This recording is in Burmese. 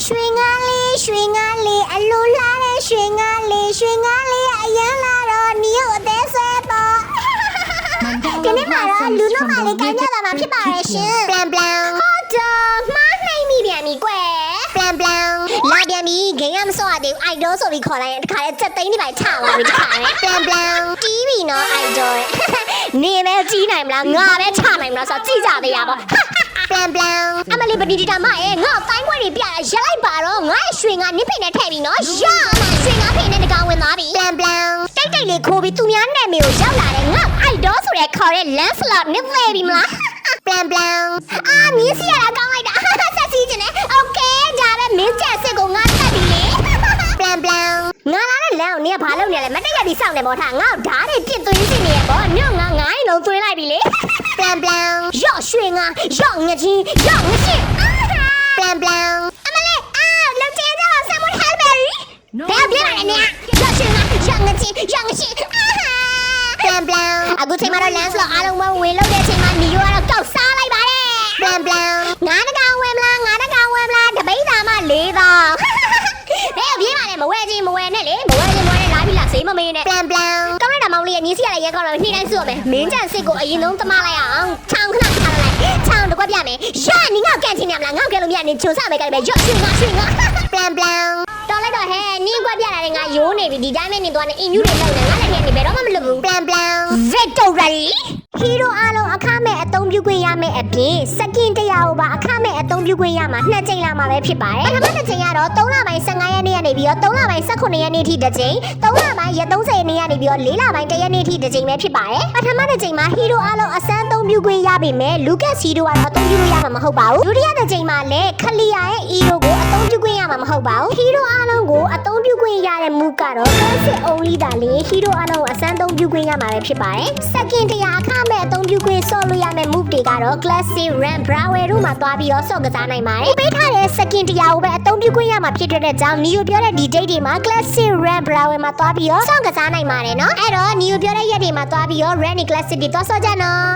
ရွှေငါလေးအလိုလားတဲ့ရွှေငါလေးအရန်လာတော့နီယိုအသေးဆွဲတော့ဒီနေ့မှာတော့လူလုံးမလေးကိုင်းကြတာမှာဖြစ်ပါရဲ့ရှင်ပလန်ဟုတ်တော့မှားနိုင်မိပြန်ပြီကွယ်ပလန်လာပြန်ပြီဂိမ်းကမစောရသေးဘူးအိုက်ဒေါဆိုပြီးခေါ်လိုက်ရင်တခါလေးစက်သိန်းဒီပိုင်းချသွားပြီတခါလေးပလန်တီးပြီနော်အိုက်ဒေါနေမဲကြီးနိုင်မလားငါပဲချနိုင်မလားဆိုတော့ကြည့်ကြသေးရပါပလန်အမလေးပတိတီတာမရဲ့ငါ့တိုင်းခွဲတွေပြရရက်လိုက်ပါတော့ငါ့ရွှေငါနစ်ဖိနဲ့ထည့်ပြီနော်ရမှာရွှေငါဖိနဲ့တကောင်ဝင်သွားပြီပလန်တိတ်လေးခိုးပြီးသူများနာမည်ကိုရောက်လာတယ်ငါ့အိုက်ဒေါဆိုတဲ့ခေါ်တဲ့ Lancelot နစ်ဖိပြီမလားပလန်အာမင်းစီရတာကောင်းလိုက်တာဆက်စီးခြင်းနဲ့โอเคဒါပဲမင်းချက်စစ်ကိုငါတက်ပြီလေပလန်ငါလာတဲ့လမ်းကိုနင်ကဘာလုပ်နေလဲမတက်ရပြီးစောင့်နေပေါ့ထားငါ့ဓာတ်တွေပြစ်သွင်းစီနေရပေါ့ညငါငိုင်းလုံးသွင်းလိုက်ပြီလေပလန်ရော့ရွှေငါရော့ငချင်းရော့ငရှင်းပလန်အမလေးလုံကျဲတော့ someone help me ဘယ်ပြလာနေရော့ရွှေငါရော့ငချင်းရော့ငရှင်းပလန်အခုချိန်မှာတော့ Lancelot အားလုံးမဝင်လို့တဲ့အချိန်မှာနီယိုကတော့ကောက်စားလိုက်ပါတယ်ပလန်ငါတကောင်ဝင်မလားတပိတ်သားမလေးတော့ဘယ်ပြေးပါလဲမဝဲချင်းမဝဲနဲ့လေလာပြီလားစေးမမေးနဲ့ပလန်ကောင်းလိုက်တာမောင်လေးရဲ့မြင်းစီရရဲကောင်းတော့နှိမ့်တိုင်းစုရမယ်မင်းကြံစစ်ကိုအရင်ဆုံးတမလိုက်အောင်ချောင်းခဏထားလိုက်ချောင်းတကွက်ပြမယ်ရနင်ငေါ့ကန်ချင်းရမလားငေါ့ကဲလို့မြနင်ဂျုံစမယ်ကြတယ်ပဲရော့ရွှေငါပလန်တော်လိုက်တော့ဟဲ့နင်ကွက်ပြလာတယ်ငါယိုးနေပြီဒီတိုင်းပဲနင်သွားနေအင်ယူတွေလောက်နေငါလည်းထဲနေဘယ်တော့မှမလွတ်ဘူးပလန် victory ဟီးရိုအားလုံးအခမဲ့အသုံးပြုခွင့်ရမယ်အပြင်စကင်တရားကိုပါအခမဲ့အသုံးပြုခွင့်ရမှာ2ချိန်လာမှာပဲဖြစ်ပါတယ်ပထမတစ်ချိန်ကတော့3လပိုင်း15ရက်နေ့ကနေပြီးတော့3လပိုင်း18ရက်နေ့ထိတစ်ချိန်3လပိုင်းရက်30ရက်နေ့ကနေပြီးတော့4လပိုင်း1ရက်နေ့ထိတစ်ချိန်ပဲဖြစ်ပါတယ်ပထမတစ်ချိန်မှာဟီးရိုအားလုံးအစမ်းအသုံးပြုခွင့်ရပြီမဲ့လူကက်ဟီးရိုကတော့အသုံးပြုလို့ရမှာမဟုတ်ပါဘူးဒုတိယတစ်ချိန်မှာလည်းခလီယာရဲ့ဟီးရိုကိုအသုံးပြုခွင့်ရမှာမဟုတ်ပါဘူးဟီးရိုအားလုံးကိုအသုံးပြုခွင့်ရတဲ့မူကတော့ classic only ဒါလေဟီးရိုအားလုံးကိုအစမ်းအသုံးပြုခွင့်ရမှာပဲဖြစ်ပါတယ်စကင်တရားအခမဲ့အသုံးပြုခွင့်ဆော့လို့ရမယ့် move တွေကတော့ classic ram brawl တို့မှာသွားပြီးတော့ဆော့ကစားနိုင်ပါတယ်ပေးထားတဲ့စကင်တရားကိုပဲအသုံးပြုခွင့်ရမှာဖြစ်တဲ့ကြောင့်နီယိုပြောတဲ့ဒီ date တွေမှာ classic ram brawl မှာသွားပြီးတော့ဆော့ကစားနိုင်ပါတယ်နော်အဲ့တော့နီယိုပြောတဲ့ရက်တွေမှာသွားပြီးတော့ random classic တွေသွားဆော့ကြနော်